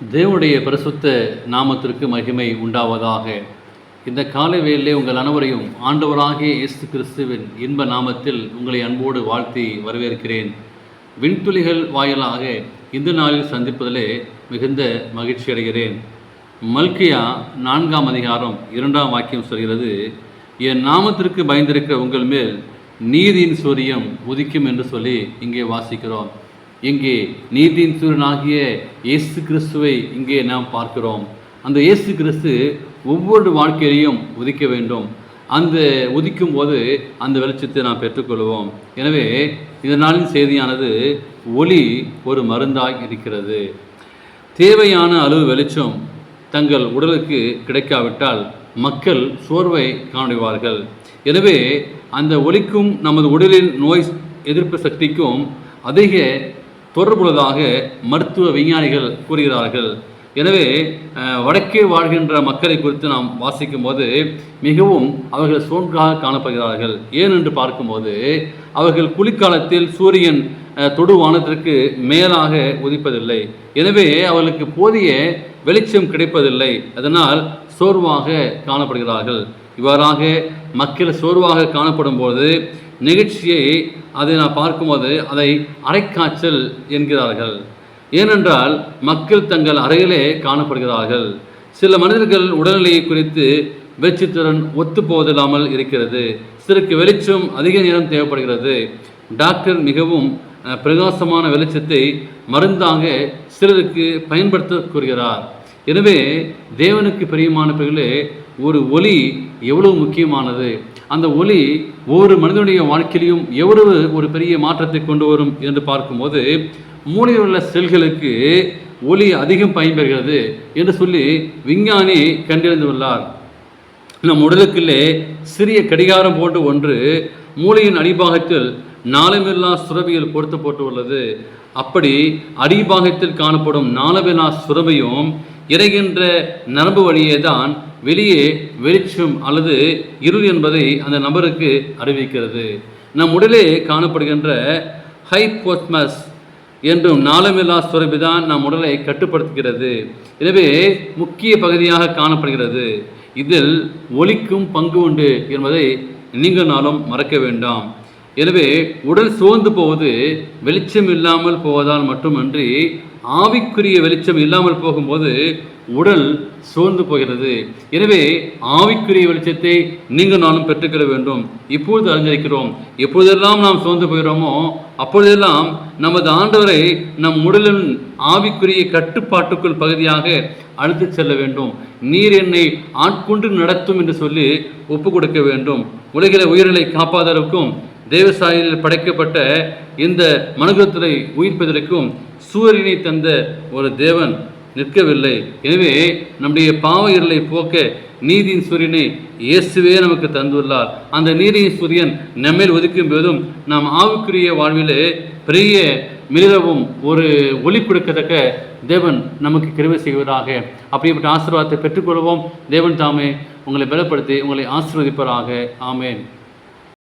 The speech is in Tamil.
தேவனுடைய பரிசுத்த நாமத்திற்கு மகிமை உண்டாவதாக. இந்த காலை வேளையிலே உங்கள் அனைவரையும் ஆண்டவராகிய இயேசு கிறிஸ்துவின் இன்ப நாமத்தில் உங்களை அன்போடு வாழ்த்தி வரவேற்கிறேன். விண்துளிகள் வாயிலாக இந்த நாளில் சந்திப்பதிலே மிகுந்த மகிழ்ச்சி அடைகிறேன். மல்கியா 4ஆம் அதிகாரம் 2ஆம் வாக்கியம் சொல்கிறது, என் நாமத்திற்கு பயந்திருக்கிற உங்கள் மேல் நீதியின் சூரியன் உதிக்கும் என்று சொல்லி இங்கே வாசிக்கிறோம். இங்கே நீதியின் சூரியனாகிய இயேசு கிறிஸ்துவை இங்கே நாம் பார்க்கிறோம். அந்த இயேசு கிறிஸ்து ஒவ்வொரு வாழ்க்கையிலையும் உதிக்க வேண்டும். அந்த உதிக்கும் போது அந்த வெளிச்சத்தை நாம் பெற்றுக்கொள்வோம். எனவே இந்த நாளின் செய்தியானது ஒளி ஒரு மருந்தாய் இருக்கிறது. தேவையான அளவு வெளிச்சம் தங்கள் உடலுக்கு கிடைக்காவிட்டால் மக்கள் சோர்வை காணுவார்கள். எனவே அந்த ஒளிக்கும் நமது உடலின் நோய் எதிர்ப்பு சக்திக்கும் அதிக தொடர்புள்ளதாக மருத்துவ விஞ்ஞானிகள் கூறுகிறார்கள். எனவே வடக்கே வாழ்கின்ற மக்களை குறித்து நாம் வாசிக்கும் போது மிகவும் அவர்கள் சோன்றாக காணப்படுகிறார்கள். ஏனென்று பார்க்கும்போது அவர்கள் குளிர்காலத்தில் சூரியன் தொடுவானத்திற்கு மேலாக உதிப்பதில்லை. எனவே அவர்களுக்கு போதிய வெளிச்சம் கிடைப்பதில்லை. அதனால் சோர்வாக காணப்படுகிறார்கள். இவ்வாறாக மக்கள் சோர்வாக காணப்படும் போது நிகழ்ச்சியை அதை நான் பார்க்கும்போது அதை அரைக்காய்ச்சல் என்கிறார்கள். ஏனென்றால் மக்கள் தங்கள் அறையிலே காணப்படுகிறார்கள். சில மனிதர்கள் உடல்நிலையை குறித்து வெளிச்சத்துடன் ஒத்துப்போவதில்லாமல் இருக்கிறது. சிலருக்கு வெளிச்சம் அதிக நேரம் தேவைப்படுகிறது. டாக்டர் மிகவும் பிரகாசமான வெளிச்சத்தை மருந்தாக சிலருக்கு பயன்படுத்த கூறுகிறார். எனவே தேவனுக்கு பிரியமானவர்களே, ஒரு ஒளி எவ்வளவு முக்கியமானது. அந்த ஒளி ஒவ்வொரு மனிதனுடைய வாழ்க்கையிலையும் எவ்வளவு ஒரு பெரிய மாற்றத்தை கொண்டு வரும் என்று பார்க்கும்போது மூளையில் உள்ள செல்களுக்கு ஒளி அதிகம் பயன்பெறுகிறது என்று சொல்லி விஞ்ஞானி கண்டறிந்துள்ளார். நம் உடலுக்குள்ளே சிறிய கடிகாரம் போன்று ஒன்று மூளையின் அடிபாகத்தில் நாளமில்லா சுரபியில் பொருத்த போட்டு உள்ளது. அப்படி அடிபாகத்தில் காணப்படும் நாளமில்லா சுரபியும் இறைகின்ற நரம்பு வழியே தான் வெளியே வெளிச்சம் அல்லது இருள் என்பதை அந்த நபருக்கு அறிவிக்கிறது. நம் உடலே காணப்படுகின்ற ஹைப்போதமஸ் என்றும் நாளமில்லா சுரபிதான் நம் உடலை கட்டுப்படுத்துகிறது. எனவே முக்கிய பகுதியாக காணப்படுகிறது. இதில் ஒளிக்கும் பங்கு உண்டு என்பதை நீங்கள் நாளும் மறக்க வேண்டாம். எனவே உடல் சோர்ந்து போவது வெளிச்சம் இல்லாமல் போவதால் மட்டுமன்றி ஆவிக்குரிய வெளிச்சம் இல்லாமல் போகும்போது உடல் சோர்ந்து போகிறது. எனவே ஆவிக்குரிய வெளிச்சத்தை நீங்கள் நானும் பெற்றுக்கொள்ள வேண்டும். இப்பொழுது அறிந்திருக்கிறோம், எப்பொழுதெல்லாம் நாம் சோர்ந்து போகிறோமோ அப்பொழுதெல்லாம் நமது ஆண்டவரை நம் உடலின் ஆவிக்குரிய கட்டுப்பாட்டுக்குள் பகுதியாக அழைத்து செல்ல வேண்டும். நீர் என்னை ஆட்கொண்டு நடத்தும் என்று சொல்லி ஒப்பு கொடுக்க வேண்டும். உலகில உயிர்களை காப்பாதற்கும் தேவசாயியில் படைக்கப்பட்ட இந்த மனுகுலத்தை உயிர்ப்பதற்கும் சூரியனை தந்த ஒரு தேவன் நிற்கவில்லை. எனவே நம்முடைய பாவ இருளை போக்க நீதியின் சூரியனை இயேசுவே நமக்கு தந்துள்ளார். அந்த நீதியின் சூரியன் நம்மேல் ஒதுக்கும் போதும் நாம் ஆவிக்குரிய வாழ்விலே பெரிய மிளிரவும் ஒரு ஒளி கொடுக்கத்தக்க தேவன் நமக்கு கிருபை செய்வதாக. அப்படிப்பட்ட ஆசீர்வாதத்தை பெற்றுக்கொள்வோம். தேவன் தாமே உங்களை பலப்படுத்தி உங்களை ஆசீர்வதிப்பதாக. ஆமேன்.